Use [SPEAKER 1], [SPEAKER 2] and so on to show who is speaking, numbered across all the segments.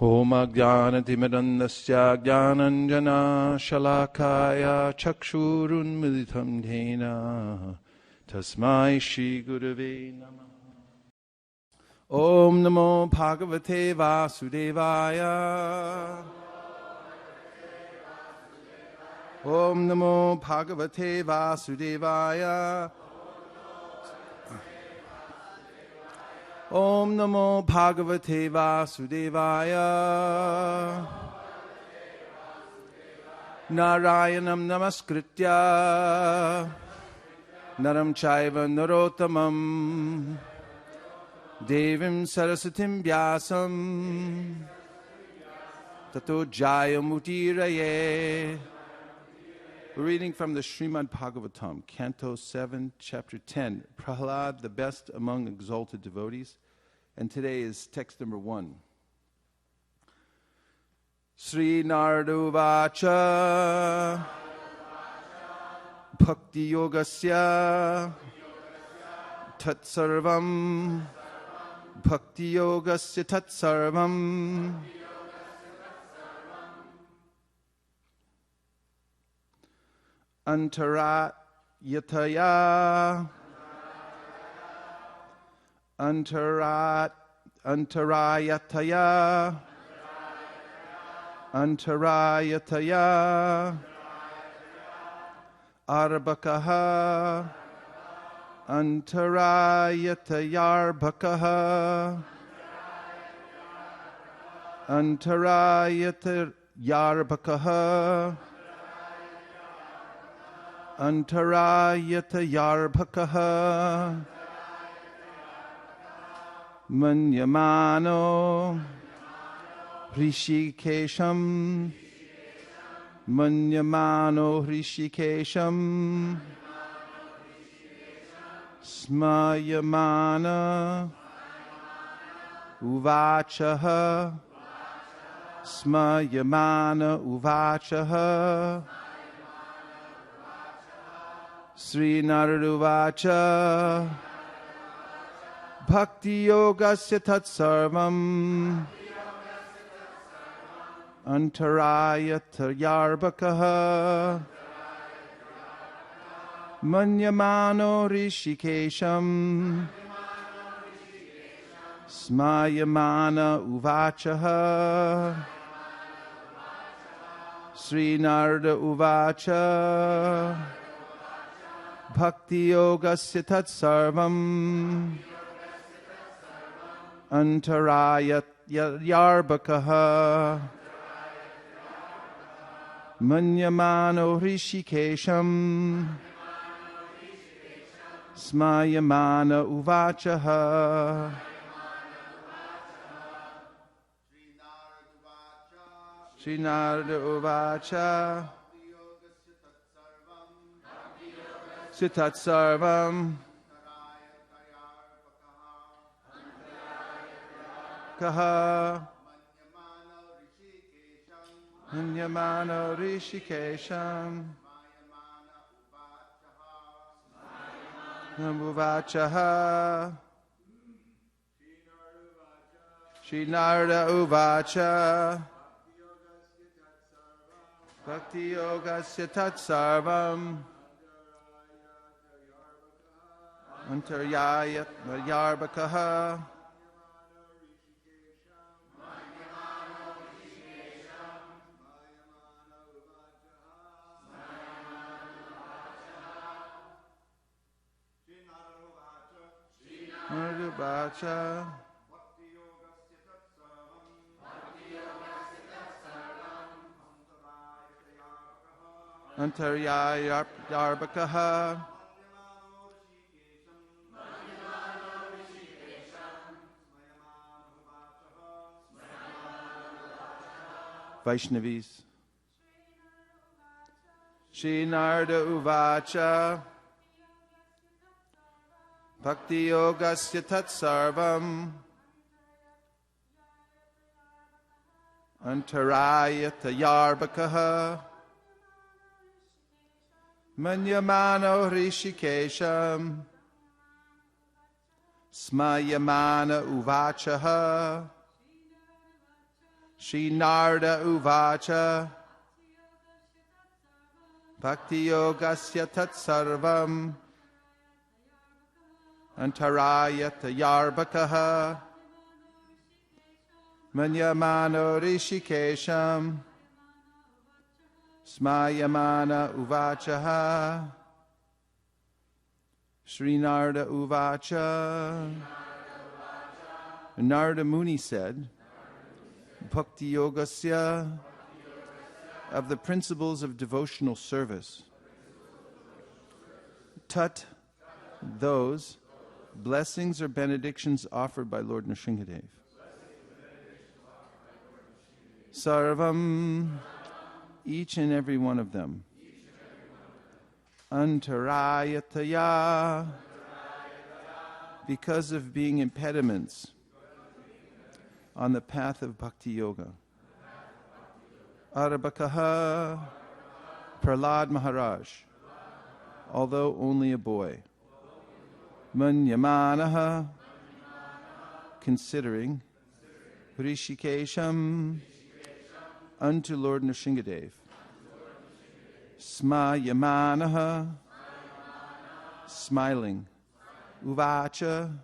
[SPEAKER 1] Om Ajnanatimirandasya Jnananjana Shalakaya Chakshurunmilitam Dhena Tasmai Shri Gurave Namaha. Om Namo Bhagavate Vasudevaya. Om Namo Bhagavate Vasudevaya. Om Namo Bhagavate Vasudevaya. Narayanam Namaskritya Naram Chaiva Narottamam Devim Sarasatim Vyasam Tato Jayamutiraye. We're reading from the Srimad Bhagavatam, Canto 7, Chapter 10, Prahlad, the best among exalted devotees. And today is text number 1. Sri Narduvacha Bhakti Yogasya Tat Sarvam Bhakti Yogasya Tat Sarvam Antarayataya Arbakaha Antarayatayarbakaha Antarayatayarbakaha Antarayatayarbhakaha Manyamano Hrishikesham Manyamano Hrishikesham Smayamana Uvachaha Smayamana Uvachaha Sri Naruvacha Bhakti Yogasya Tat Sarvam Antarayatayarbhakaha Manyamano Rishikesham Smayamana Uvachaha Sri Narada Uvacha Bhakti Yogasya Tat Sarvam Antarayatayarbhakaha Manyamano Hrishikesham Smayamana Uvachaha Sri Narada Uvacha Sitat Sarvam Kaha Manyamano Rishikesham Namuvachaha Sri Narada Uvacha Bhakti Yogasya Tat Sarvam Antaryayatayarbhakaha Naruvacha Antaryayatayarbhakaha Vaishnavis. Sri Narada Uvacha Bhakti Yogasya Tat Sarvam Antarayatayarbhakaha Manyamano Hrishikesham Smayamana Uvachaha Shri Narada Uvacha Bhakti Yogasya Tat Sarvam Antarayata Yarbakaha Manyamano Rishikesham Smayamana Uvachaha Shri Narada Uvacha. Narada Muni said, Bhakti Yogasya, of the principles of devotional service. Tat, those, blessings or benedictions offered by Lord Nrsingadev. Sarvam, each and every one of them. Antarayataya, because of being impediments on the path of Bhakti Yoga. Arabakaha, Prahlad Maharaj, although only a boy. Manyamanaha, considering. Hrishikesham, unto Lord Nrsingadev. Smayamanaha, smiling. Uvacha,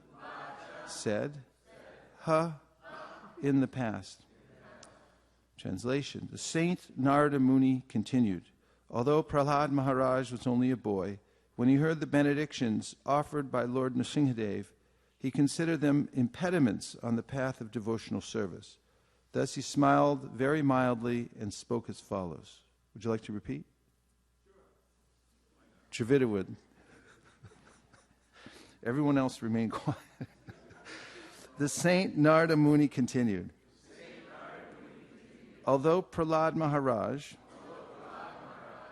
[SPEAKER 1] said. Ha, in the past. Translation. The saint Narada Muni continued, although Prahlad Maharaj was only a boy, when he heard the benedictions offered by Lord Nrsingadev, he considered them impediments on the path of devotional service. Thus he smiled very mildly and spoke as follows. Would you like to repeat? Trivita would. Everyone else remained quiet. The saint Narada Muni continued, although Prahlad Maharaj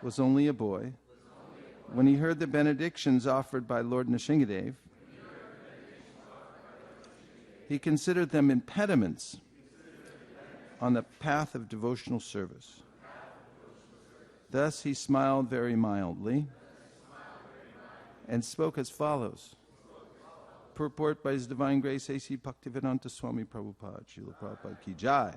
[SPEAKER 1] was only a boy, when he heard the benedictions offered by Lord Nrsingadev, he considered them impediments on the path of devotional service. Thus he smiled very mildly and spoke as follows. Purport by His Divine Grace A.C. Bhaktivedanta Swami Prabhupada, Srila Prabhupada Ki Jai.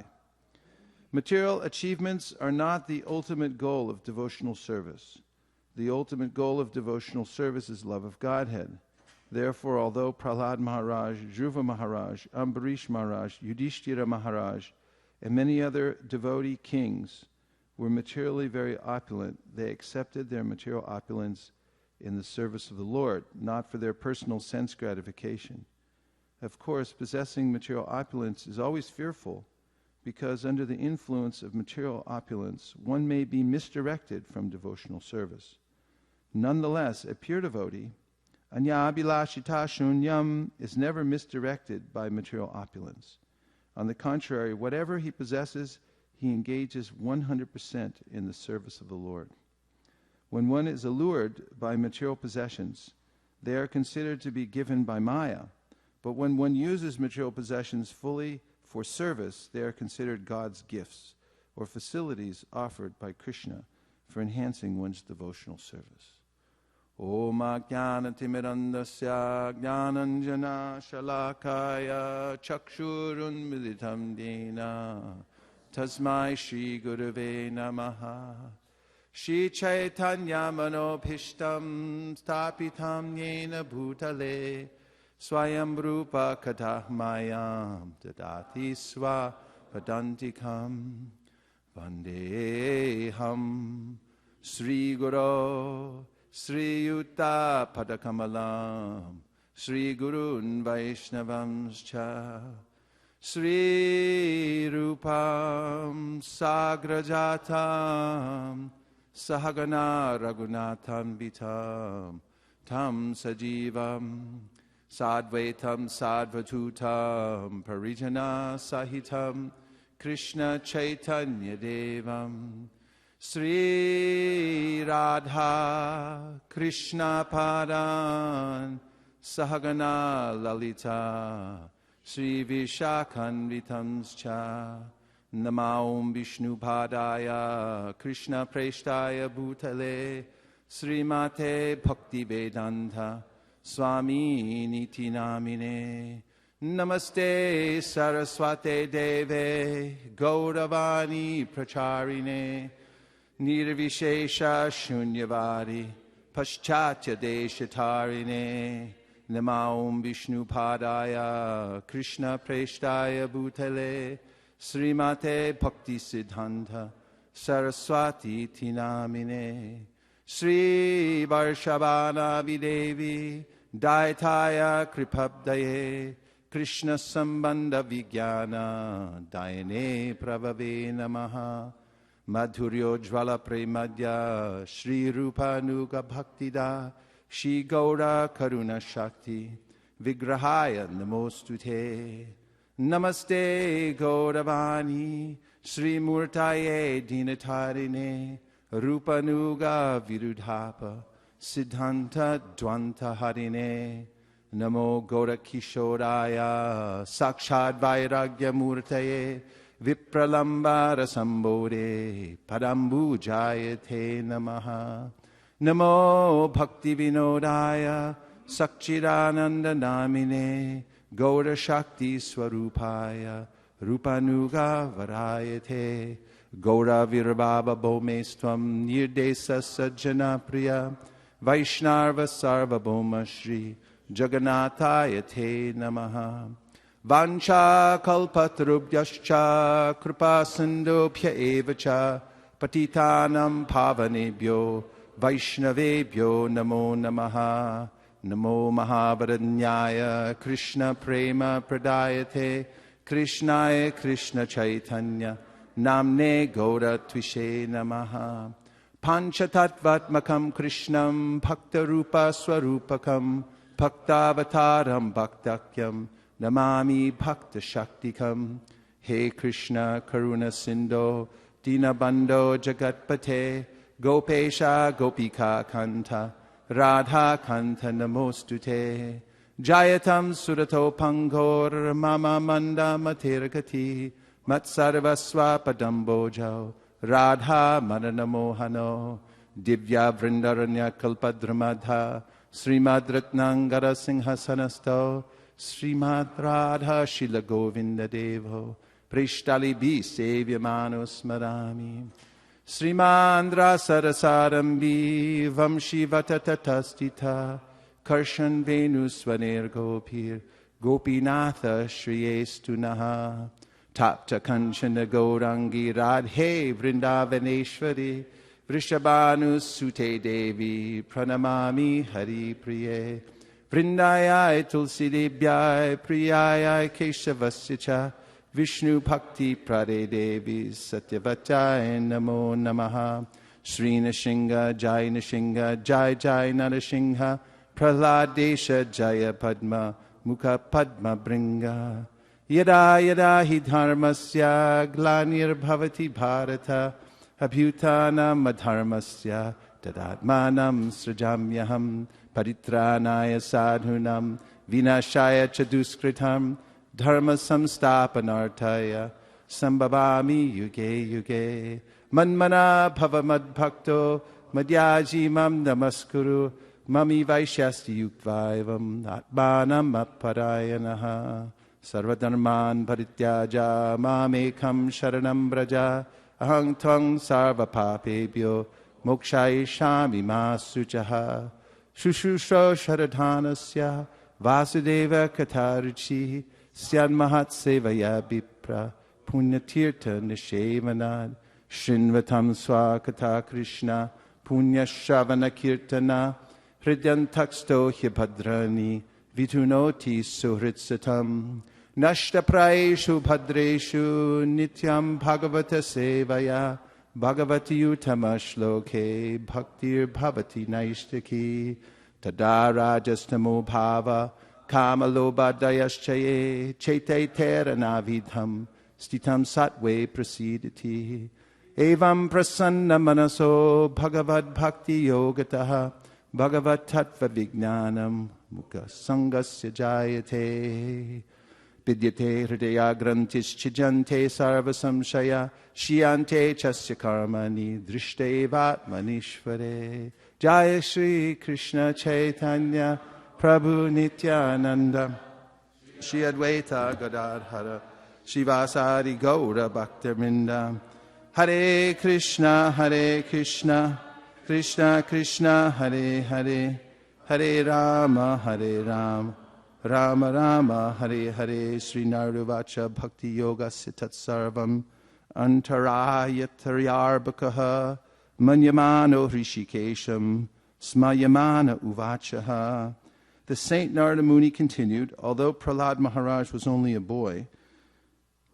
[SPEAKER 1] Material achievements are not the ultimate goal of devotional service. The ultimate goal of devotional service is love of Godhead. Therefore, although Prahlad Maharaj, Dhruva Maharaj, Ambarish Maharaj, Yudhishthira Maharaj, and many other devotee kings were materially very opulent, they accepted their material opulence in the service of the Lord, not for their personal sense gratification. Of course, possessing material opulence is always fearful, because under the influence of material opulence, one may be misdirected from devotional service. Nonetheless, a pure devotee, anyabhilashita shunyam, is never misdirected by material opulence. On the contrary, whatever he possesses, he engages 100% in the service of the Lord. When one is allured by material possessions, they are considered to be given by Maya. But when one uses material possessions fully for service, they are considered God's gifts or facilities offered by Krishna for enhancing one's devotional service. Om Ajnanatimidandasya Jnananjana Shalakaya Chakshurun Militam Dena Tasmai Shri Gurave Namaha Shri Chaitanya Manobhishtam Stapitam Yena Bhutale Swayam Rupa Katahmayam Dadati Swa Padantikam Vandeham Sri Guru Sri Yuta Padakamalam Sri Gurun Vaishnavamscha Sri Rupam Sagrajatam Sahagana Raghunatham Vitam Tam Sajivam Sadvaitam Sadvatutam Parijana Sahitam Krishna Chaitanya Devam Sri Radha Krishna Padan Sahagana Lalita Sri Vishakhanvitamscha Namaum Vishnu Padaya Krishna Preshtaya Bhutale Srimate Bhakti Vedanta Swami Niti Namine Namaste Saraswate Deve Gauravani Pracharine Nirvishesha Shunyavadi Paschatya Deshatarine Namaum Vishnu Padaya Krishna Preshtaya Bhutale Srimate Bhakti Siddhanta Saraswati Tinamine Sri Varshabana Videvi Daitaya Kripabdaye Krishna Sambandha Vijnana Dayane Pravave Namaha Madhuryo Jvala Premadya Shri Rupa Nuga Bhaktida Shri Gaura Karuna Shakti Vigrahaya Namostute Namaste Gauravani Sri Murtaye Dinatarine Rupa Nuga Virudhapa Siddhanta Dvanta Harine Namo Gaura Kishoraya Sakshad Vairagya Murtaye Vipralamba Rasambode Padambu Jayate Namaha Namo Bhakti Vinodaya Sakchidananda Namine Gaura Shakti Swarupaya Rupanuga Varayate Gaura Virbhava Bhomestvam Nirdesa Sajjana Priya Vaishnava Sarvabhoma Shri Jagannataya Te Namaha Vancha kalpatarubhyascha kripa sindhobhya evacha patitanam pavanebhyo vaishnavebhyo namo namaha namo mahavaranyaya krishna prema pradayate krishnaya krishna chaitanya namne gaura tvishe namaha panchatattvatmakam krishnam bhaktarupa swarupakam bhaktavataram bhaktakyam Namami Bhakta Shaktikam He Krishna Karuna Sindho Dinabandho Jagatpate Gopesha Gopika Kanta Radha Kanta Namostute Jayatam Surato Pangor Mama Manda Matirgati Matsarvaswa Padambojao Radha Madanamohano Divya Vrindaranya Kalpadramadha Srimad Ratnangara Singhasanasto Srimad Radha Shila Govinda Devo Prishtali Bi Sevyamano Smarami Srimandra Sarasarambi Vamshi Vatatatatastita Karshan Venusvaner Gopir Gopinatha Shriyestunaha Tapta Kanchana Gaurangi Radhe Vrindavaneshwari Vrishabhanu Sute Devi Pranamami Hari Priye Vrindayai Tulsi Devyai Priyayai Keshavasya Vishnu Bhakti Prade Devi Satyavachai Namo Namaha Sri Nashinga Jai Nashinga Jai Jai Narasingha Praladesha Jaya Padma Mukha Padma Bringa Yada Yada Hi Dharmasya Glanir Bhavati Bharata Abhyutanam Adharmasya Tadatmanam Srajamyaham Paritranaya sadhunam vinashaya chaduskritam dharma samstapanartaya sambhavami yuge yuge manmana bhavamadbhakto madhyaji mam namaskuru mami vaishyasti yuktvaivam atmanam aparayanaha sarvadharman parityaja mamekam sharanam braja ahang tvang sarvapapebhyo mokshayishami ma suchaha Shushusho Sharadhanasya Vasudeva Katharuchi Syan Mahat Sevaya Bipra Punyatirtha Nishevanad Shinvatam Swakata Krishna Punya Shavana Kirtana Hridyantaksto Hibhadrani Vitunoti Suhritsatam Nashta Praeshu Bhadreshu Nityam Bhagavata Sevaya Bhagavati Uttama Shloke Bhaktir Bhavati Naishtaki Tadara Justamo Bhava Kamaloba Dayaschaye Chete Teranavidham Stitam Satve Prasidati Evam Prasanna Manaso Bhagavad Bhakti Yogataha Bhagavad Tattva Vijnanam Mukha Sangasya Jayate Vidyate hridaya grantis chijante sarva samshaya shiyante chasya karmani drishte manishvare. Jaya Shri Krishna Chaitanya Prabhu Nityananda Shri Advaita Gadadhara Shivasari Gaura Bhaktivinoda. Hare Krishna, Krishna Krishna, Hare Hare, Hare Rama, Rama Rama, Hare Hare. Sri Naruvacha Bhakti Yoga Sitat Sarvam Antaraya Taryarbakaha Manyamano Hrishikesham Smayamana Uvachaha. The Saint Narada Muni continued, although Prahlad Maharaj was only a boy,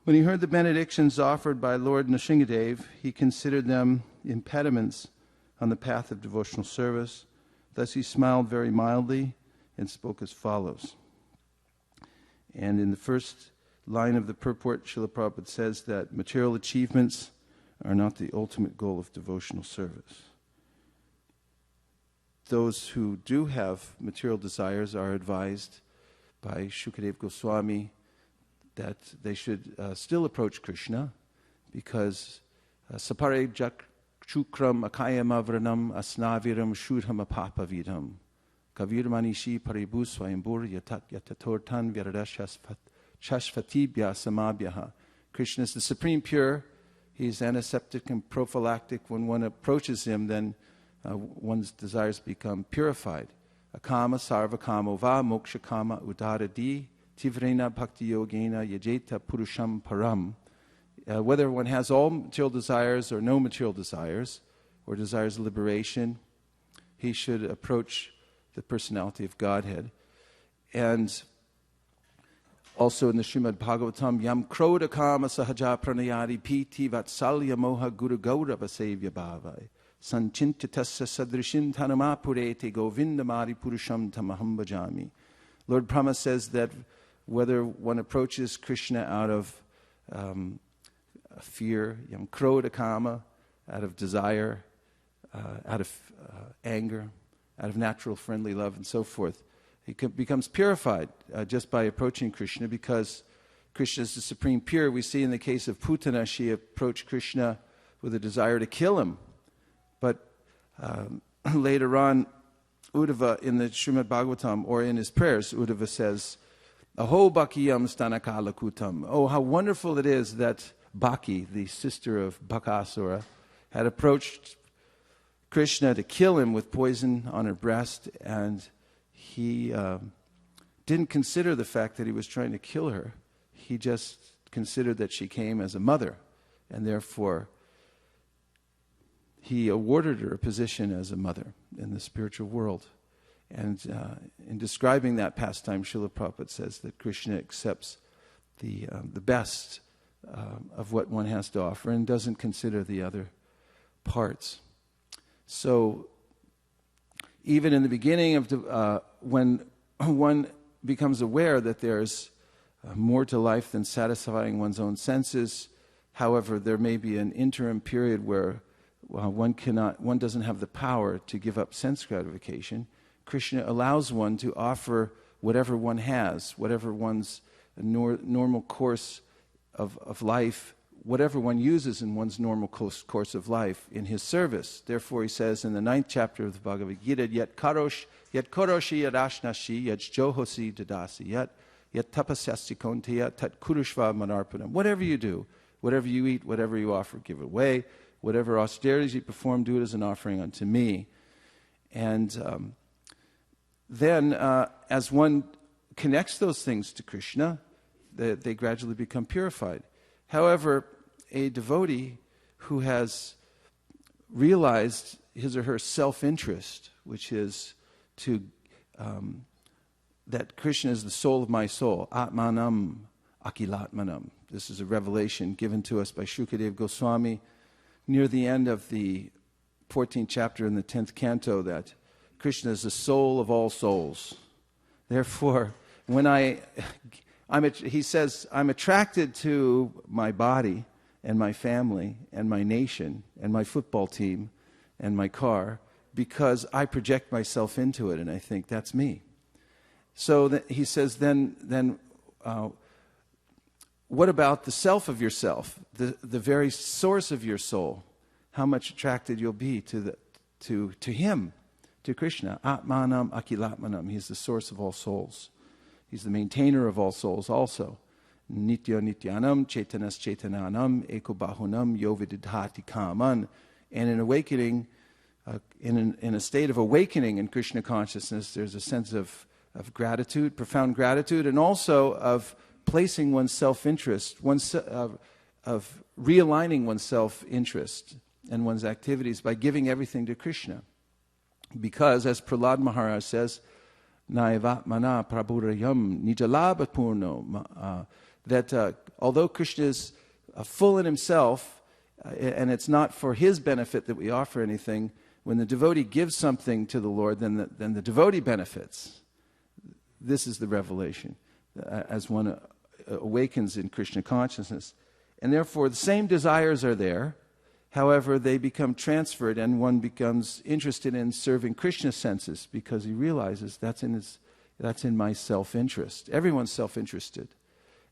[SPEAKER 1] when he heard the benedictions offered by Lord Nrsingadev, he considered them impediments on the path of devotional service. Thus he smiled very mildly and spoke as follows. And in the first line of the purport, Srila Prabhupada says that material achievements are not the ultimate goal of devotional service. Those who do have material desires are advised by Shukadev Goswami that they should still approach Krishna, because sapare chukram akayam avranam asnaviram shudham apapavidam kavirmanishi paribhu swayambur yatat yatatortan vyaradash shashvatibhya samabhyaha. Krishna is the supreme pure. He is antiseptic and prophylactic. When one approaches him, then one's desires become purified. Akama sarva kamo va moksha kama udaradi tivrena bhakti yogena yajeta purusham param. Whether one has all material desires or no material desires, or desires liberation, he should approach the personality of Godhead. And also in the Srimad Bhagavatam, Yam Krodha Kama Sahaja Pranayari Piti Vatsalya Moha Guru Gaurava Sevya Bhavai Sanchintitassa Sadrishin Tanamapurete Govindamari Purusham Tamaham Bhajami. Lord Brahma says that whether one approaches Krishna out of fear, Yam Krodha Kama, out of desire, out of anger, out of natural friendly love, and so forth, he becomes purified just by approaching Krishna, because Krishna is the supreme pure. We see in the case of Putana, she approached Krishna with a desire to kill him. But later on, Uddhava in the Srimad Bhagavatam, or in his prayers, Uddhava says, Aho Bhakiyam Stanakala Kutam. Oh, how wonderful it is that Bhaki, the sister of Bhakasura, had approached Krishna to kill him with poison on her breast, and he didn't consider the fact that he was trying to kill her. He just considered that she came as a mother, and therefore he awarded her a position as a mother in the spiritual world. And in describing that pastime, Srila Prabhupada says that Krishna accepts the best of what one has to offer and doesn't consider the other parts. So even in the beginning of when one becomes aware that there's more to life than satisfying one's own senses, however, there may be an interim period where one doesn't have the power to give up sense gratification. Krishna allows one to offer whatever one has, whatever one's normal course of life, whatever one uses in one's normal course of life in his service. Therefore, he says in the 9th chapter of the Bhagavad Gita, Yat koroshi yat ashnashi yat johosi dadasi yat tapasyasti konteya tat kurushva manarpanam. Whatever you do, whatever you eat, whatever you offer, give it away. Whatever austerities you perform, do it as an offering unto me. And then as one connects those things to Krishna, they gradually become purified. However, a devotee who has realized his or her self-interest, which is that Krishna is the soul of my soul, Atmanam Akilatmanam. This is a revelation given to us by Shukadev Goswami near the end of the 14th chapter in the 10th canto, that Krishna is the soul of all souls. Therefore, when he says, I'm attracted to my body and my family and my nation and my football team and my car because I project myself into it and I think that's me. So he says, then what about the self of yourself, the very source of your soul? How much attracted you'll be to him, to Krishna. Atmanam Akilatmanam. He's the source of all souls. He's the maintainer of all souls also. Nitya nityanam, chetanas chetananam, eko bahunam, yovididhati kaman. And in awakening, in a state of awakening in Krishna consciousness, there's a sense of gratitude, profound gratitude, and also of placing one's self-interest, of realigning one's self-interest and one's activities by giving everything to Krishna. Because, as Prahlad Maharaj says, Naivatmana prabhurayam nijalabhapurno, that although Krishna is full in himself, and it's not for his benefit that we offer anything, when the devotee gives something to the Lord, then the devotee benefits. This is the revelation, as one awakens in Krishna consciousness. And therefore, the same desires are there. However, they become transferred, and one becomes interested in serving Krishna's senses because he realizes that's in my self-interest. Everyone's self-interested.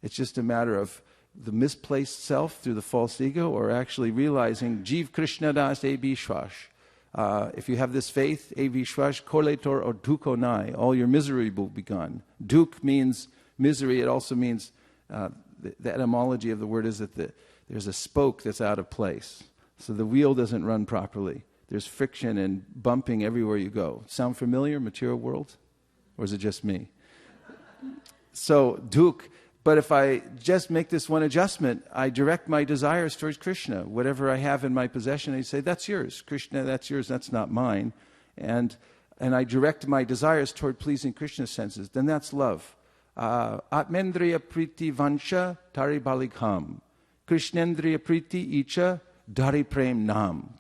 [SPEAKER 1] It's just a matter of the misplaced self through the false ego, or actually realizing Jiv Krishna Das E Vishwash. If you have this faith, E Vishwash, Koletor or Duko Nai, all your misery will be gone. Duk means misery. It also means, the etymology of the word is that there's a spoke that's out of place. So the wheel doesn't run properly. There's friction and bumping everywhere you go. Sound familiar, material world? Or is it just me? So, duk. But if I just make this one adjustment, I direct my desires towards Krishna. Whatever I have in my possession, I say, that's yours. Krishna, that's yours, that's not mine. And I direct my desires toward pleasing Krishna's senses. Then that's love. Atmendriya priti vansha tari balikham. Krishnendriya priti icha Dari Prem Nam.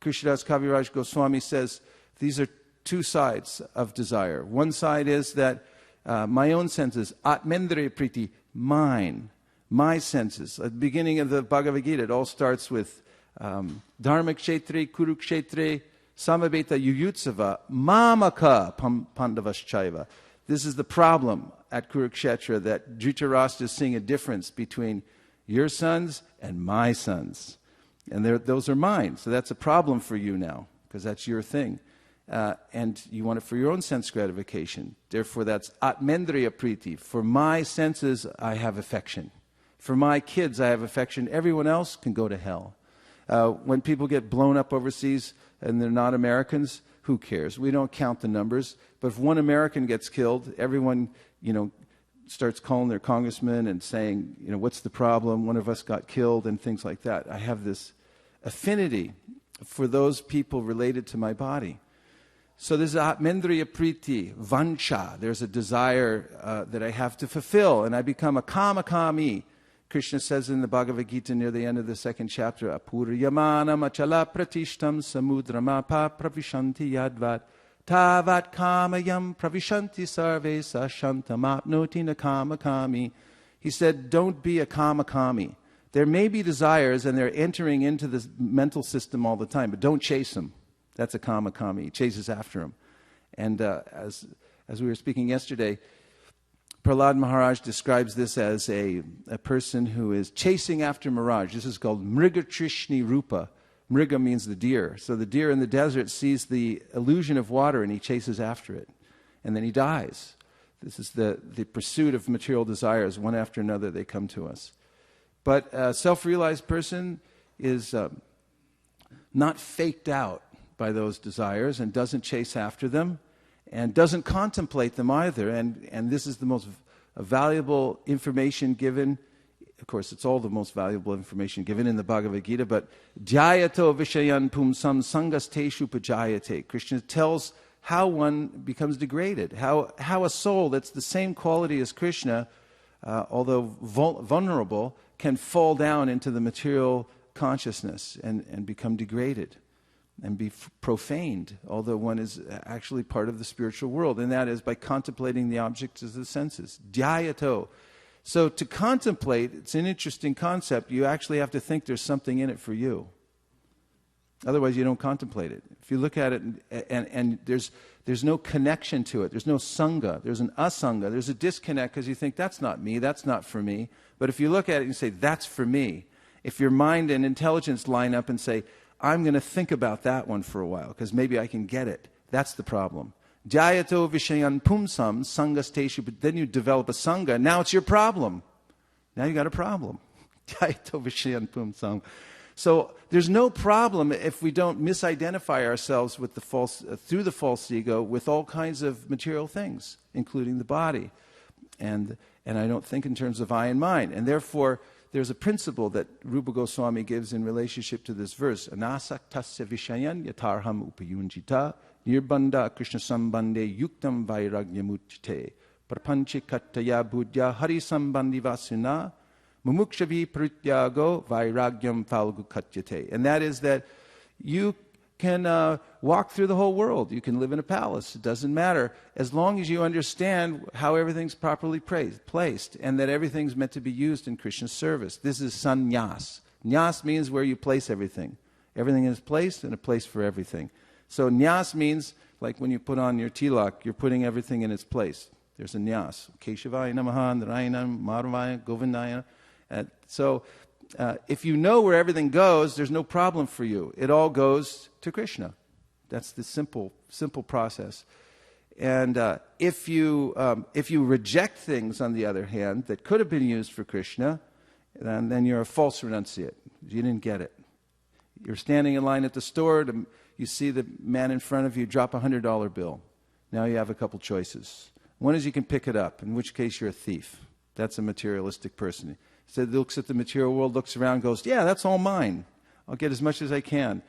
[SPEAKER 1] Krishnadas Kaviraj Goswami says these are two sides of desire. One side is that my own senses, Atmendriya Priti, mine, my senses. At the beginning of the Bhagavad Gita, it all starts with Dharma Kshetri, Kurukshetri, Samaveta Yuyutsava, Mamaka Pandavaschaiva. This is the problem at Kurukshetra, that Dhritarashtra is seeing a difference between your sons and my sons. And those are mine. So that's a problem for you now, because that's your thing. And you want it for your own sense gratification. Therefore, that's Atmendriya Priti. For my senses, I have affection. For my kids, I have affection. Everyone else can go to hell. When people get blown up overseas and they're not Americans, who cares? We don't count the numbers. But if one American gets killed, everyone, starts calling their congressman and saying, what's the problem? One of us got killed and things like that. I have this affinity for those people related to my body. So there's Atmendriya Priti, Vancha. There's a desire that I have to fulfill, and I become a Kamakami. Krishna says in the Bhagavad Gita near the end of the second chapter, Apuryamana machala pratishtam samudramapa pravishanti yadvat tavat kamayam pravishanti sarve sashantamapnoti na kamakami. He said, don't be a Kamakami. There may be desires, and they're entering into the mental system all the time, but don't chase them. That's a Kamakami. He chases after them. And as we were speaking yesterday, Prahlad Maharaj describes this as a person who is chasing after mirage. This is called Mriga Trishni Rupa. Mriga means the deer. So the deer in the desert sees the illusion of water, and he chases after it. And then he dies. This is the pursuit of material desires. One after another, they come to us. But a self-realized person is not faked out by those desires and doesn't chase after them and doesn't contemplate them either. And this is the most valuable information given. Of course, it's all the most valuable information given in the Bhagavad Gita, but Dhyayato Vishayan Pumsam Sangasteshu Pajayate. Krishna tells how one becomes degraded, how a soul that's the same quality as Krishna, although vulnerable, can fall down into the material consciousness and become degraded and be profaned, although one is actually part of the spiritual world, and that is by contemplating the objects of the senses. Dhyayato. So to contemplate, it's an interesting concept. You actually have to think there's something in it for you. Otherwise, you don't contemplate it. If you look at it and there's no connection to it, there's no sangha, there's an asangha, there's a disconnect because you think, that's not me, that's not for me. But if you look at it and say, that's for me, if your mind and intelligence line up and say, I'm going to think about that one for a while because maybe I can get it, that's the problem. Jayato vishayan pumsam sangasteshu, but then you develop a sangha. Now it's your problem. Now you got a problem. Jayato vishayan pumsam. So there's no problem if we don't misidentify ourselves with the false, through the false ego with all kinds of material things, including the body. And I don't think in terms of I and mine. And therefore, there's a principle that Rupa Goswami gives in relationship to this verse. Anasaktasya vishayan yatarham upayunjita nirbanda krishna sambande yuktam vairagyamuchite prapanchikattaya budya hari sambandi vasuna mumukshavi prityago vairagyam falgukatyate. And that is that you can walk through the whole world. You can live in a palace. It doesn't matter. As long as you understand how everything's properly placed and that everything's meant to be used in Krishna's service. This is sannyas. Nyas means where you place everything. Everything is placed and a place for everything. So nyas means like when you put on your tilak, you're putting everything in its place. There's a nyas. Keshavaya namaha, Narayanam, Madhavaya, Govindaya. So if you know where everything goes, there's no problem for you. It all goes to Krishna. That's the simple process. And if you reject things, on the other hand, that could have been used for Krishna, then you're a false renunciate. You didn't get it. You're standing in line at the store. You see the man in front of you drop a $100 bill. Now you have a couple choices. One is you can pick it up, in which case you're a thief. That's a materialistic person. So looks at the material world, looks around, goes, yeah, that's all mine. I'll get as much as I can.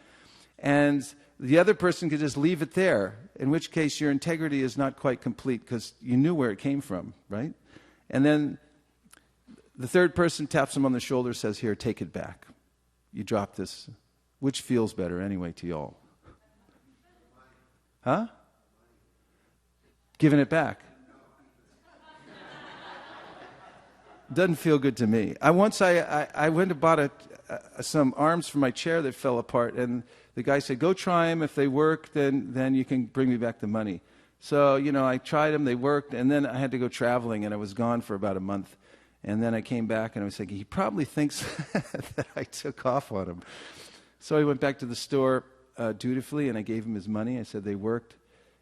[SPEAKER 1] And the other person could just leave it there, in which case your integrity is not quite complete because you knew where it came from, right? And then the third person taps him on the shoulder, says, here, take it back. You drop this. Which feels better anyway to y'all? Huh? Giving it back. Doesn't feel good to me. I went and bought some arms for my chair that fell apart, and the guy said, go try them. If they work, then you can bring me back the money. So, I tried them, they worked, and then I had to go traveling, and I was gone for about a month. And then I came back, and I was thinking, he probably thinks that I took off on him. So I went back to the store dutifully, and I gave him his money. I said they worked.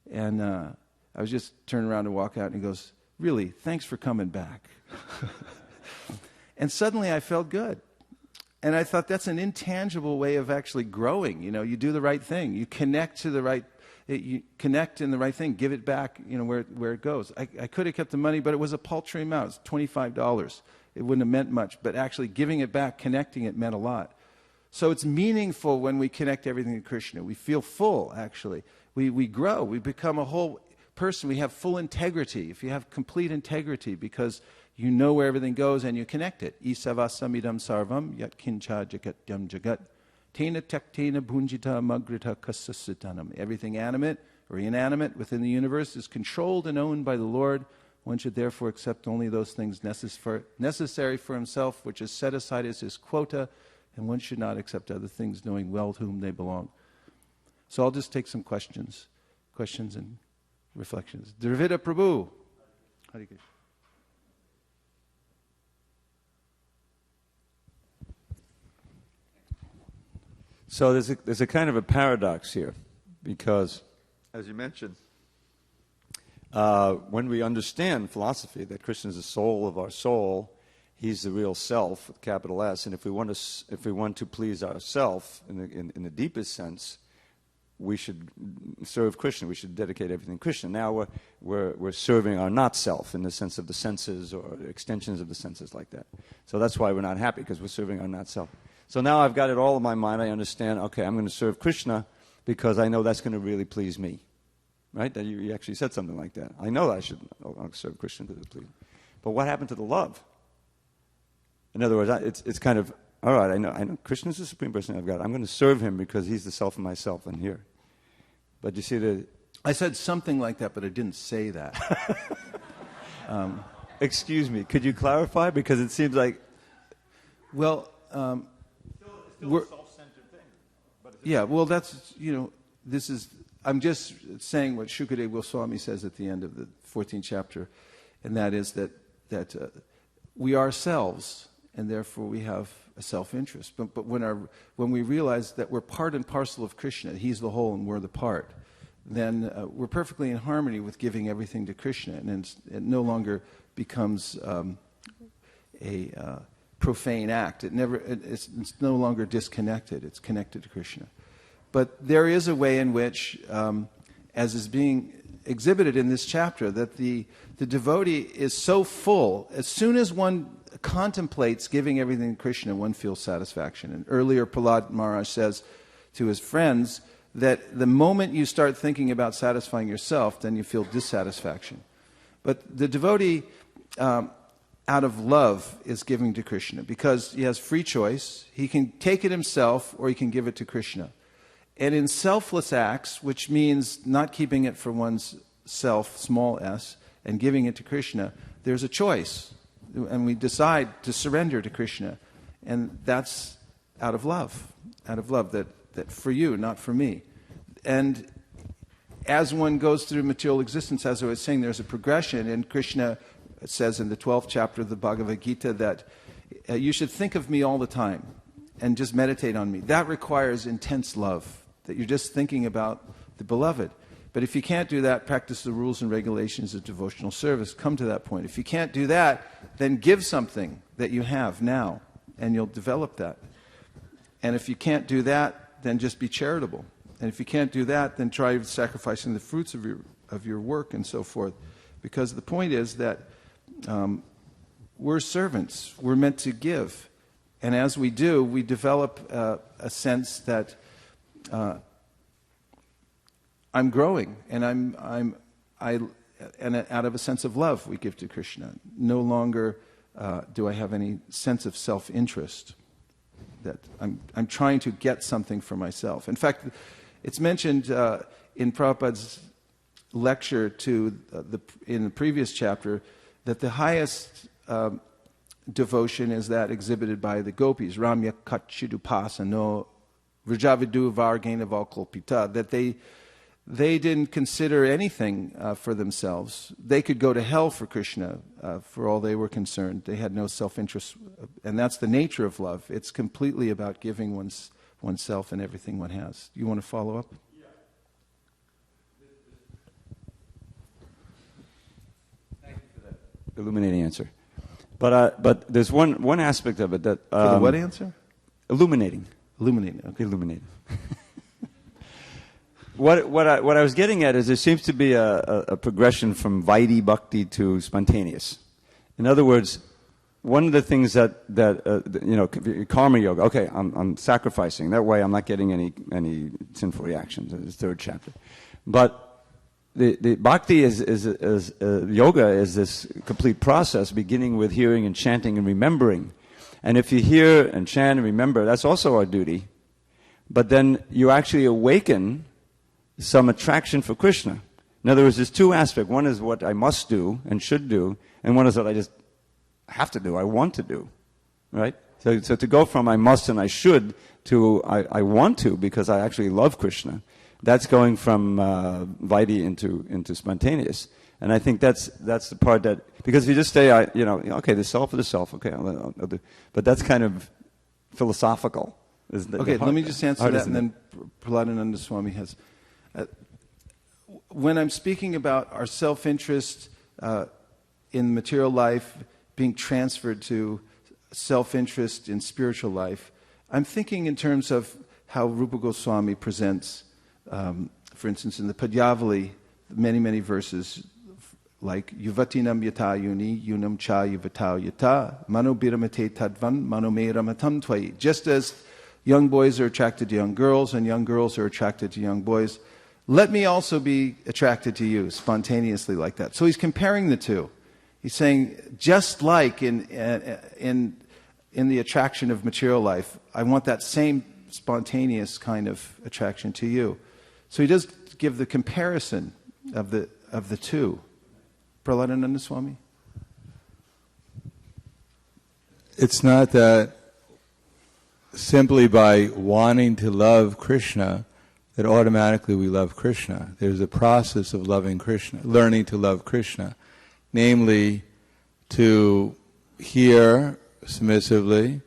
[SPEAKER 1] And I was just turning around to walk out, and he goes, really, thanks for coming back. And suddenly I felt good. And I thought that's an intangible way of actually growing. You do the right thing. You connect to the right, you connect in the right thing. Give it back, where it goes. I could have kept the money, but it was a paltry amount. It was $25. It wouldn't have meant much. But actually giving it back, connecting it meant a lot. So it's meaningful when we connect everything to Krishna. We feel full, actually. We grow. We become a whole person. We have full integrity. If you have complete integrity, because you know where everything goes and you connect it. Isavasamidam sarvam yat kincha jagatyam jagat tena tektena bhunjita magrita kasasitanam. Everything animate or inanimate within the universe is controlled and owned by the Lord. One should therefore accept only those things necessary for himself, which is set aside as his quota, and one should not accept other things, knowing well to whom they belong. So I'll just take some questions and reflections. Dravida Prabhu. Hare Krishna.
[SPEAKER 2] So there's a kind of a paradox here, because, as you mentioned, when we understand philosophy that Krishna is the soul of our soul, he's the real self with capital S, and if we want to please ourself in the deepest sense, we should serve Krishna. We should dedicate everything to Krishna. Now we're serving our not self in the sense of the senses or extensions of the senses like that. So that's why we're not happy, because we're serving our not self. So now I've got it all in my mind. I understand, okay, I'm going to serve Krishna because I know that's going to really please me. Right? That you actually said something like that. I know I should serve Krishna because it pleases me. But what happened to the love? In other words, it's kind of, all right, I know Krishna's the supreme person I've got. I'm going to serve him because he's the self of myself and here. But you see
[SPEAKER 1] I said something like that, but I didn't say that.
[SPEAKER 2] Excuse me, could you clarify? Because it seems like...
[SPEAKER 1] Well...
[SPEAKER 2] Still a self-centered thing.
[SPEAKER 1] Yeah, well, that's, this is, I'm just saying what Shukadeva Goswami says at the end of the 14th chapter, and that is that we are selves, and therefore we have a self-interest. But when we realize that we're part and parcel of Krishna, he's the whole and we're the part, then we're perfectly in harmony with giving everything to Krishna, and it no longer becomes a profane act. It's no longer disconnected. It's connected to Krishna. But there is a way in which, as is being exhibited in this chapter, that the devotee is so full, as soon as one contemplates giving everything to Krishna, one feels satisfaction. And earlier Prahlad Maharaj says to his friends that the moment you start thinking about satisfying yourself, then you feel dissatisfaction. But the devotee, out of love, is giving to Krishna because he has free choice. He can take it himself or he can give it to Krishna. And in selfless acts, which means not keeping it for one's self, small s, and giving it to Krishna, there's a choice. And we decide to surrender to Krishna. And that's out of love that for you, not for me. And as one goes through material existence, as I was saying, there's a progression. And Krishna says in the 12th chapter of the Bhagavad Gita that you should think of me all the time and just meditate on me. That requires intense love, that you're just thinking about the beloved. But if you can't do that, practice the rules and regulations of devotional service. Come to that point. If you can't do that, then give something that you have now, and you'll develop that. And if you can't do that, then just be charitable. And if you can't do that, then try sacrificing the fruits of your work and so forth. Because the point is that we're servants. We're meant to give. And as we do, we develop a sense that I'm growing, and and out of a sense of love, we give to Krishna. No longer do I have any sense of self-interest, that I'm trying to get something for myself. In fact, it's mentioned in Prabhupada's lecture in the previous chapter that the highest devotion is that exhibited by the gopis, Ramya Kachidupasano Vrajavidu Vargena Valkalpita, that they didn't consider anything for themselves. They could go to hell for Krishna, for all they were concerned. They had no self-interest, and that's the nature of love. It's completely about giving oneself and everything one has. Do you want to follow up?
[SPEAKER 2] Yeah. Thank you for that illuminating answer. But there's one aspect of it that
[SPEAKER 1] for the what answer?
[SPEAKER 2] Illuminating.
[SPEAKER 1] Okay.
[SPEAKER 2] Illuminating. What I was getting at is there seems to be a progression from Vaidhi Bhakti to spontaneous. In other words, one of the things that karma yoga. Okay, I'm sacrificing. That way, I'm not getting any sinful reactions. In the third chapter, but the bhakti is yoga is this complete process, beginning with hearing and chanting and remembering. And if you hear and chant and remember, that's also our duty. But then you actually awaken some attraction for Krishna. In other words, there's two aspects. One is what I must do and should do, and one is what I just have to do, I want to do. Right? So to go from I must and I should to I want to because I actually love Krishna, that's going from Vaidhi into spontaneous. And I think that's the part that, because if you just say, okay, the self of the self, okay, I'll do, but that's kind of philosophical.
[SPEAKER 1] Okay, let me just answer that, and then Prahladananda Swami has. When I'm speaking about our self-interest in material life being transferred to self-interest in spiritual life, I'm thinking in terms of how Rupa Goswami presents, for instance, in the Padyavali, many, many verses, like Yuvatinam yata yuni, yunam cha yuvatau yata, mano biramate tadvan, mano me ramatam twai. Just as young boys are attracted to young girls and young girls are attracted to young boys, let me also be attracted to you spontaneously like that. So he's comparing the two. He's saying, just like in the attraction of material life, I want that same spontaneous kind of attraction to you. So he does give the comparison of the two. Prahladananda Swami?
[SPEAKER 3] It's not that simply by wanting to love Krishna that automatically we love Krishna. There's a process of loving Krishna, learning to love Krishna, namely to hear submissively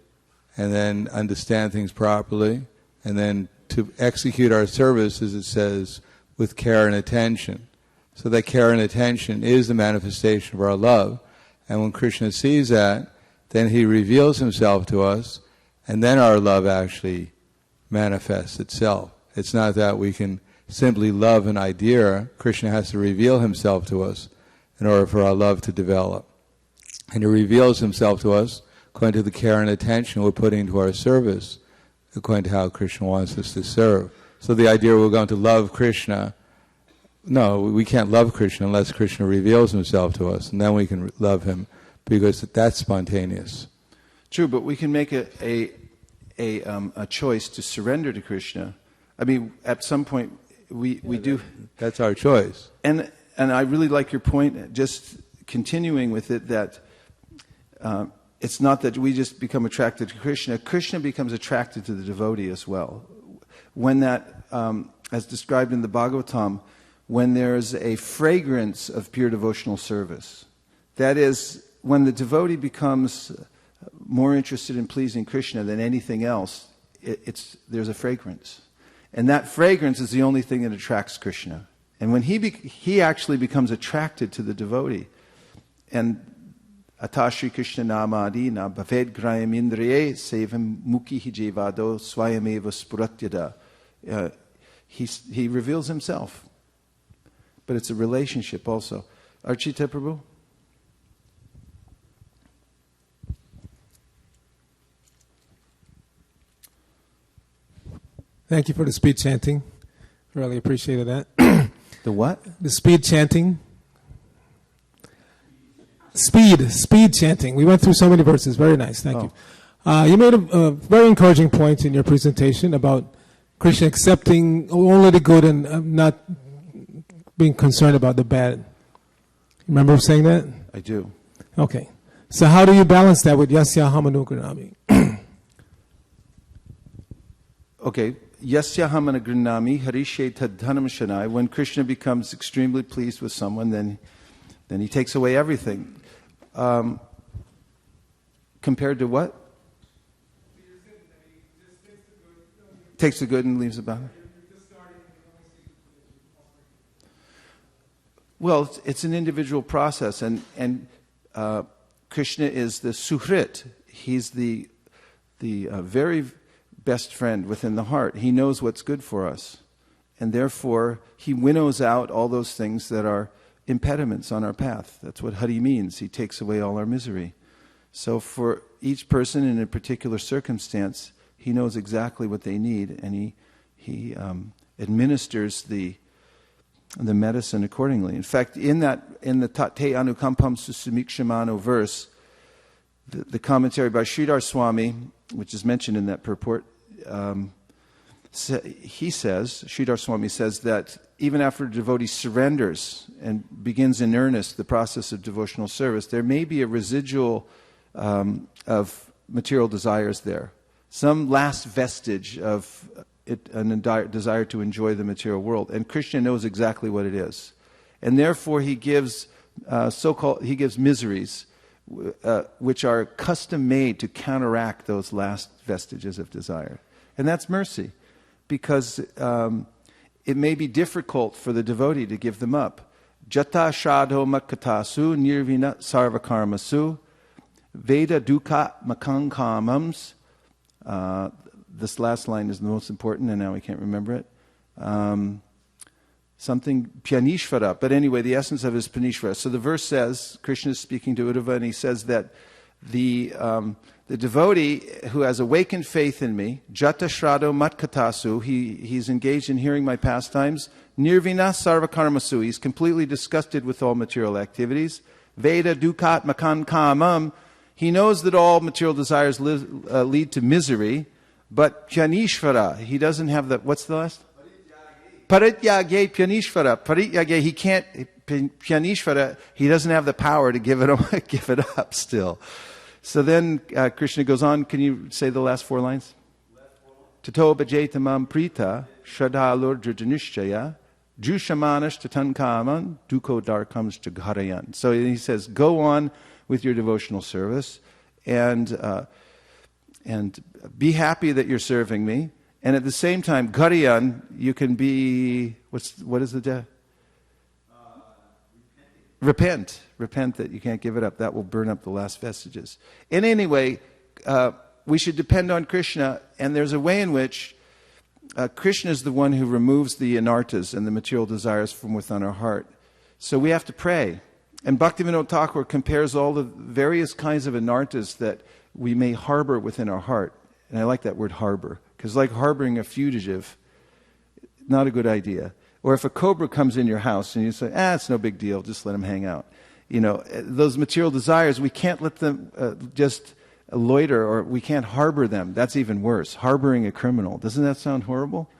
[SPEAKER 3] and then understand things properly and then to execute our service, as it says, with care and attention. So that care and attention is the manifestation of our love. And when Krishna sees that, then he reveals himself to us, and then our love actually manifests itself. It's not that we can simply love an idea. Krishna has to reveal himself to us in order for our love to develop. And he reveals himself to us according to the care and attention we're putting to our service, according to how Krishna wants us to serve. So the idea we're going to love Krishna, no, we can't love Krishna unless Krishna reveals himself to us, and then we can love him, because that's spontaneous.
[SPEAKER 1] True, but we can make a choice to surrender to Krishna. I mean, at some point, we do.
[SPEAKER 3] That's our choice.
[SPEAKER 1] And I really like your point, just continuing with it, that it's not that we just become attracted to Krishna. Krishna becomes attracted to the devotee as well. When that, as described in the Bhagavatam, when there's a fragrance of pure devotional service, that is, when the devotee becomes more interested in pleasing Krishna than anything else, there's a fragrance. And that fragrance is the only thing that attracts Krishna. And when he actually becomes attracted to the devotee, and Atashri Krishna Namadi na bhaved grayam indriye sevam mukhi jevado swayameva spuratyada. He reveals himself. But it's a relationship also. Archita Prabhu?
[SPEAKER 4] Thank you for the speed chanting. Really appreciated that.
[SPEAKER 1] The what?
[SPEAKER 4] The speed chanting. Speed chanting. We went through so many verses. Very nice. Thank you. You made a very encouraging point in your presentation about Krishna accepting only the good and not being concerned about the bad. Remember saying that?
[SPEAKER 1] I do.
[SPEAKER 4] Okay. So how do you balance that with Yasya Hamanugrami?
[SPEAKER 1] Okay. Yasya Hamanagrinami Harishe Tadhanam Shanai. When Krishna becomes extremely pleased with someone, then he takes away everything. Compared to what? Takes the good and leaves the bad. Well, it's an individual process, and Krishna is the suhrit. He's the very best friend within the heart. He knows what's good for us, and therefore he winnows out all those things that are impediments on our path. That's what Hari means. He takes away all our misery. So for each person in a particular circumstance, he knows exactly what they need, and he administers the medicine accordingly. In fact, in the Tate Anukampam Susumikshamano verse, the commentary by Sridhar Swami, which is mentioned in that purport, Sridhar Swami says that even after a devotee surrenders and begins in earnest the process of devotional service, there may be a residual of material desires there. Some last vestige of a desire to enjoy the material world. And Krishna knows exactly what it is. And therefore he gives miseries which are custom made to counteract those last vestiges of desire. And that's mercy, because it may be difficult for the devotee to give them up. Jata shadho makatasu nirvina sarvakarmasu veda dukkha makankamams. This last line is the most important, and now we can't remember it. Something Pyanishvara. But anyway, the essence of it is Pyanishvara. So the verse says, Krishna is speaking to Uddhava, and he says that the devotee who has awakened faith in me, Jata Shrado Matkatasu, he's engaged in hearing my pastimes, Nirvina Sarvakarmasu, he's completely disgusted with all material activities, Veda Dukkhat Makan Kamam, he knows that all material desires lead to misery, but Pyanishvara, he doesn't have the, what's the last? Parityage Pyanishvara. Parityage, he can't, Pyanishvara, he doesn't have the power to give it up still. So then Krishna goes on, can you say the last four lines? Tato bhajetamam prita, shradhalur drajanishchaya, jushamanash tatankaman, duko darkams jagharayan. So he says, go on with your devotional service, and be happy that you're serving me. And at the same time, Ghariyan, you can be What is the death? Repent that you can't give it up. That will burn up the last vestiges. In any way, we should depend on Krishna, and there's a way in which Krishna is the one who removes the anartas and the material desires from within our heart. So we have to pray. And Bhaktivinoda Thakur compares all the various kinds of anartas that we may harbor within our heart. And I like that word harbor, because like harboring a fugitive, not a good idea. Or if a cobra comes in your house and you say, it's no big deal, just let him hang out. Those material desires, we can't let them just loiter, or we can't harbor them. That's even worse. Harboring a criminal. Doesn't that sound horrible?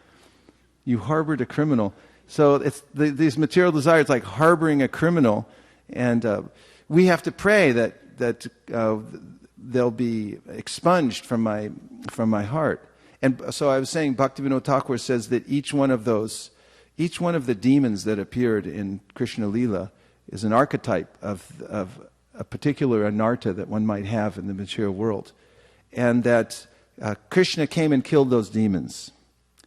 [SPEAKER 1] You harbored a criminal. So it's these material desires, like harboring a criminal, and we have to pray that they'll be expunged from my heart. And so I was saying, Bhaktivinoda Thakur says that each one of the demons that appeared in Krishna Lila is an archetype of a particular anartha that one might have in the material world. And that Krishna came and killed those demons.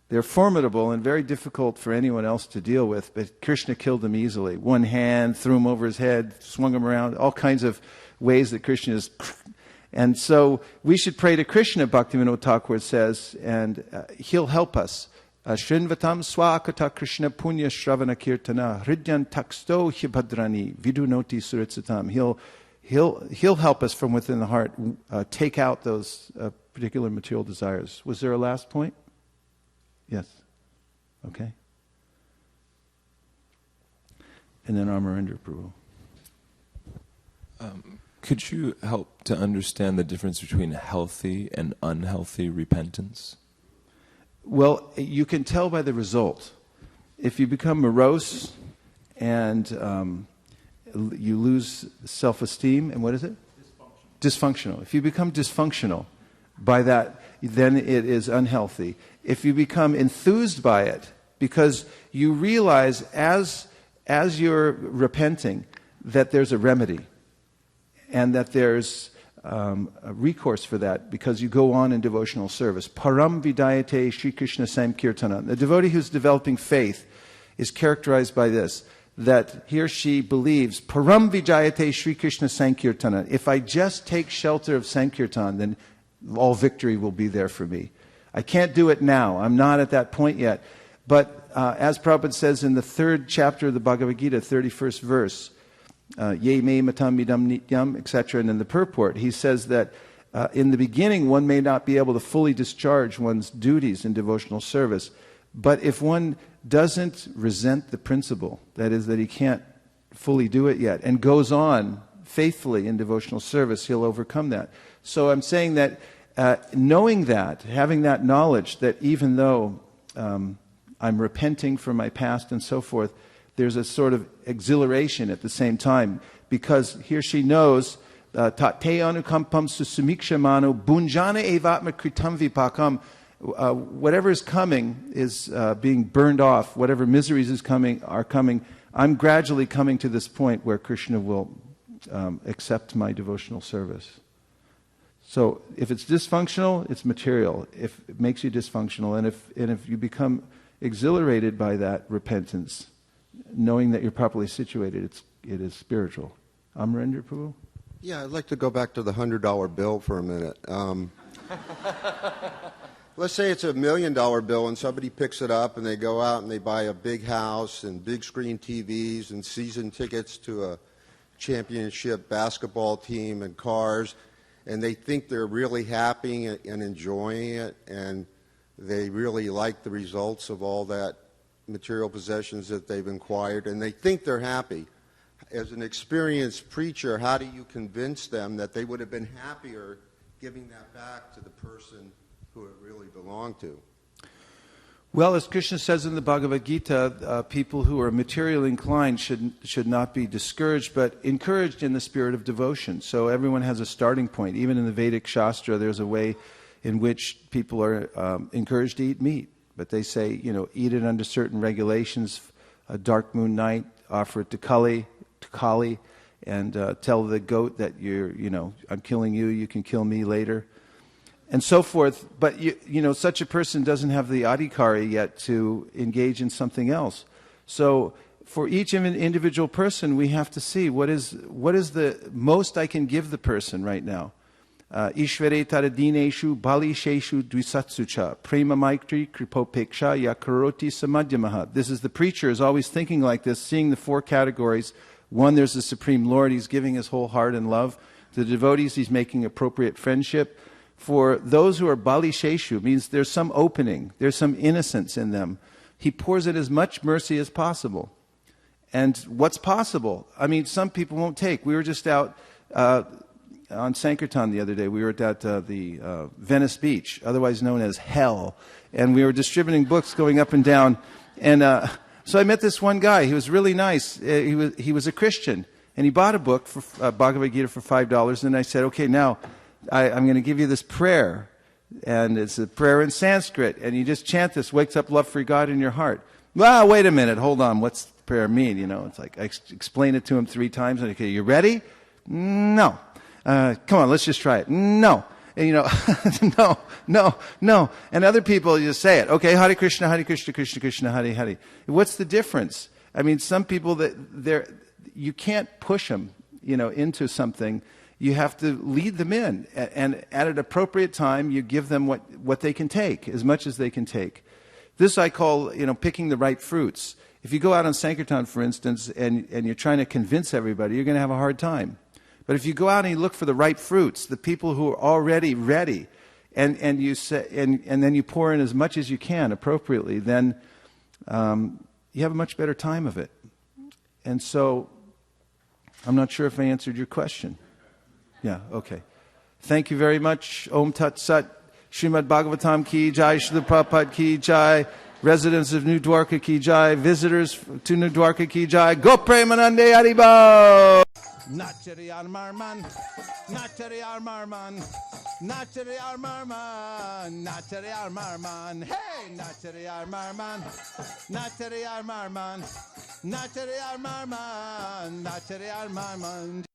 [SPEAKER 1] They're formidable and very difficult for anyone else to deal with, but Krishna killed them easily. One hand, threw him over his head, swung him around, all kinds of ways that Krishna is... And so we should pray to Krishna, Bhaktivinoda Thakur says, and he'll help us. Shrinvatam swakata Krishna punya shravana kirtana hridyan taksto hibhadrani vidunoti suritsatam. He'll help us from within the heart take out those particular material desires. Was there a last point? Yes. Okay. And then Amarendra Prabhu.
[SPEAKER 5] Could you help to understand the difference between healthy and unhealthy repentance?
[SPEAKER 1] Well, you can tell by the result. If you become morose and you lose self-esteem, and what is it? Dysfunctional. If you become dysfunctional by that, then it is unhealthy. If you become enthused by it, because you realize as you're repenting that there's a remedy, and that there's a recourse for that because you go on in devotional service. Param vidayate Sri Krishna Sankirtana. The devotee who's developing faith is characterized by this, that he or she believes, Param vidayate Sri Krishna Sankirtana. If I just take shelter of Sankirtan, then all victory will be there for me. I can't do it now. I'm not at that point yet. But as Prabhupada says in the 3rd chapter of the Bhagavad Gita, 31st verse, ye me matam midam nityam, etc. And in the purport, he says that in the beginning one may not be able to fully discharge one's duties in devotional service, but if one doesn't resent the principle, that is, that he can't fully do it yet, and goes on faithfully in devotional service, he'll overcome that. So I'm saying that knowing that, having that knowledge that even though I'm repenting for my past and so forth, there's a sort of exhilaration at the same time, because he or she knows tate anukampam susumikshamano bunjana evatma kritam vipakam. Whatever is coming is being burned off. Whatever miseries are coming. I'm gradually coming to this point where Krishna will accept my devotional service. So if it's dysfunctional, it's material. If it makes you dysfunctional, and if you become exhilarated by that repentance, knowing that you're properly situated, it is spiritual. Amarendra Prabhu?
[SPEAKER 6] Yeah, I'd like to go back to the $100 bill for a minute. Let's say it's $1 million bill and somebody picks it up and they go out and they buy a big house and big screen TVs and season tickets to a championship basketball team and cars, and they think they're really happy and enjoying it, and they really like the results of all that material possessions that they've acquired, and they think they're happy. As an experienced preacher, how do you convince them that they would have been happier giving that back to the person who it really belonged to?
[SPEAKER 1] Well, as Krishna says in the Bhagavad Gita, people who are materially inclined should not be discouraged, but encouraged in the spirit of devotion. So everyone has a starting point. Even in the Vedic Shastra, there's a way in which people are encouraged to eat meat. But they say, eat it under certain regulations. A dark moon night, offer it to Kali, and tell the goat that I'm killing you, you can kill me later, and so forth. But such a person doesn't have the adhikari yet to engage in something else. So for each individual person, we have to see what is the most I can give the person right now. Ishvare taradineshu balisheshu dvisatsucha prema maitri kripopeksha yakaroti samadhyamaha. This is the preacher is always thinking like this, seeing the four categories. One, there's the Supreme Lord. He's giving his whole heart and love. To the devotees, he's making appropriate friendship. For those who are balisheshu, means there's some opening, there's some innocence in them. He pours in as much mercy as possible. And what's possible? I mean, some people won't take. We were just out on Sankirtan the other day. We were at the Venice Beach, otherwise known as Hell. And we were distributing books going up and down. And so I met this one guy. He was really nice. He was a Christian. And he bought a book, for Bhagavad Gita, for $5. And I said, okay, now I'm going to give you this prayer. And it's a prayer in Sanskrit. And you just chant this, wakes up love for God in your heart. Well, wait a minute, hold on. What's prayer mean? You know, it's like I explain it to him 3 times. And okay, you ready? No. Come on, let's just try it. No. And, you know, no. And other people just say it. Okay, Hare Krishna, Krishna Krishna, Hare Hare. What's the difference? I mean, some people you can't push them, into something. You have to lead them in, and at an appropriate time, you give them what they can take, as much as they can take. This I call, picking the right fruits. If you go out on Sankirtan, for instance, and you're trying to convince everybody, you're going to have a hard time. But if you go out and you look for the right fruits, the people who are already ready, and you say, and then you pour in as much as you can appropriately, then you have a much better time of it. And so, I'm not sure if I answered your question. Yeah, okay. Thank you very much. Om Tat Sat. Srimad Bhagavatam ki jai, Srila Prabhupada ki jai, residents of New Dwarka ki jai, visitors to New Dwarka ki jai, Go Premanande Haribo! Nachariyar Marman, Nachariyar Marman, Nachariyar Marman, Nachariyar Marman, hey! Nachariyar Marman, Nachariyar Marman, Nachariyar Marman, Nachariyar Marman.